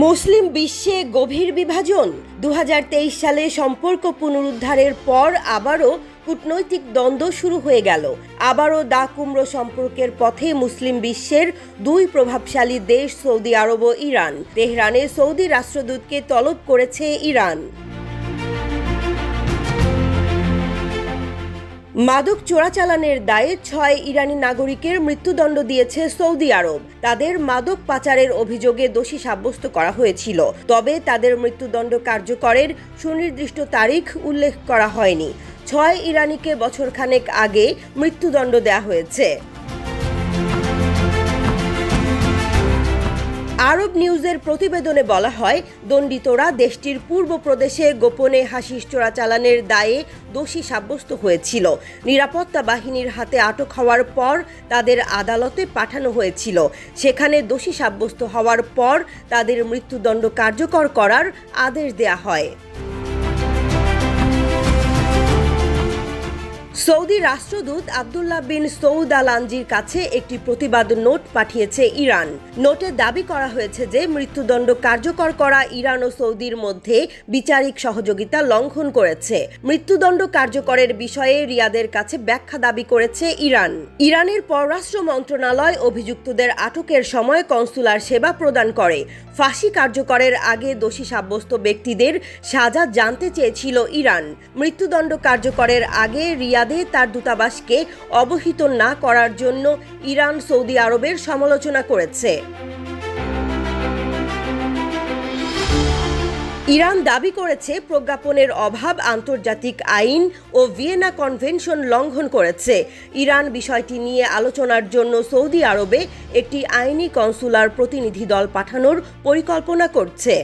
মুসলিম বিশ্বে গভীর বিভাজন। 2023 সালে সম্পর্ক পুনরুদ্ধারের পর আবারও কূটনৈতিক দ্বন্দ্ব শুরু হয়ে গেল। আবারও দা কুমড়ো সম্পর্কের পথে মুসলিম বিশ্বের দুই প্রভাবশালী দেশ সৌদি আরব ও ইরান। তেহরানে সৌদি রাষ্ট্রদূতকে তলব করেছে ইরান। মাদক চোরাচালানের দায়ে 6 ইরানি নাগরিকের মৃত্যুদণ্ড দিয়েছে সৌদি আরব। তাদের মাদক পাচারের অভিযোগে দোষী সাব্যস্ত করা হয়েছিল, তবে তাদের মৃত্যুদণ্ড কার্যকরের সুনির্দিষ্ট তারিখ উল্লেখ করা হয়নি। 6 ইরানিকে বছরখানেক আগে মৃত্যুদণ্ড দেওয়া হয়েছে। আরব নিউজের প্রতিবেদনে বলা হয়, দণ্ডিতরা দেশটির পূর্ব প্রদেশে গোপনে হাশিশ চোরাচালানের দায়ে দোষী সাব্যস্ত হয়েছিল। নিরাপত্তা বাহিনীর হাতে আটক হওয়ার পর তাদের আদালতে পাঠানো হয়েছিল। সেখানে দোষী সাব্যস্ত হওয়ার পর তাদের মৃত্যুদণ্ড কার্যকর করার আদেশ দেয়া হয়। সৌদি রাষ্ট্রদূত আবদুল্লাহ বিন সৌদ আল আনজির কাছে একটি প্রতিবাদ নোট পাঠিয়েছে ইরান। নোটে দাবি করা হয়েছে যে মৃত্যুদণ্ড কার্যকর করা ইরান ও সৌদির মধ্যে বিচারিক সহযোগিতা লঙ্ঘন করেছে। মৃত্যুদণ্ড কার্যকরের বিষয়ে রিয়াদের কাছে ব্যাখ্যা দাবি করেছে ইরান। ইরানের পররাষ্ট্র মন্ত্রণালয় অভিযুক্তদের আটকের সময় কনসুলার সেবা প্রদান করে। ফাঁসি কার্যকরের আগে দোষী সাব্যস্ত ব্যক্তিদের সাজা জানতে চেয়েছিল ইরান। মৃত্যুদণ্ড কার্যকরের আগে রিয়াদে তার দূতাবাসকে অবহিত না করার জন্য ইরান সৌদি আরবের সমালোচনা করেছে। ইরান দাবি করেছে প্রজ্ঞাপনের অভাব আন্তর্জাতিক আইন ও ভিয়েনা কনভেনশন লঙ্ঘন করেছে। ইরান বিষয়টি নিয়ে আলোচনার জন্য সৌদি আরবে একটি আইনি কনসুলার প্রতিনিধি দল পাঠানোর পরিকল্পনা করছে।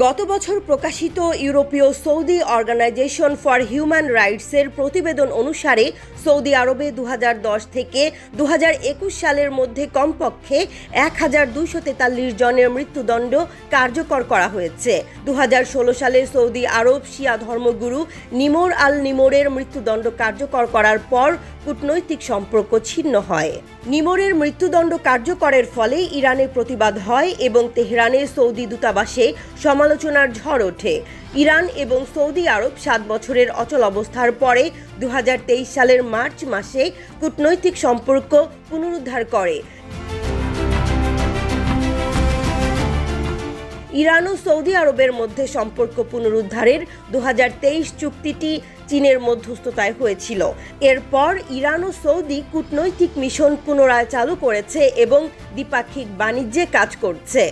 গত বছর প্রকাশিত ইউরোপীয় সৌদি অর্গানাইজেশন ফর হিউম্যান রাইটসের প্রতিবেদন অনুসারে সৌদি আরবে 2010 থেকে 2021 সালের মধ্যে কমপক্ষে 1243 জনের মৃত্যুদণ্ড কার্যকর করা হয়েছে। 2016 সালে সৌদি আরব শিয়া ধর্মগুরু নিমর আল নিমরের মৃত্যুদণ্ড কার্যকর করার পর কূটনৈতিক সম্পর্ক ছিন্ন হয়। নিমরের মৃত্যুদণ্ড কার্যকরের ফলে ইরানে প্রতিবাদ হয় এবং তেহরানে সৌদি দূতাবাসে সমালোচনার ঝড় ওঠে। ইরান এবং সৌদি আরব 7 বছরের অচল অবস্থার পরে 2023 সালের মার্চ মাসে কূটনৈতিক সম্পর্ক পুনরুদ্ধার করে। ইরান ও সৌদি আরবের মধ্যে সম্পর্ক পুনরুদ্ধারের 2023 চুক্তিটি চীনের মধ্যস্থতায় হয়েছিল। এরপর ইরান ও সৌদি কূটনৈতিক মিশন পুনরায় চালু করেছে এবং দ্বিপাক্ষিক বাণিজ্যে কাজ করছে।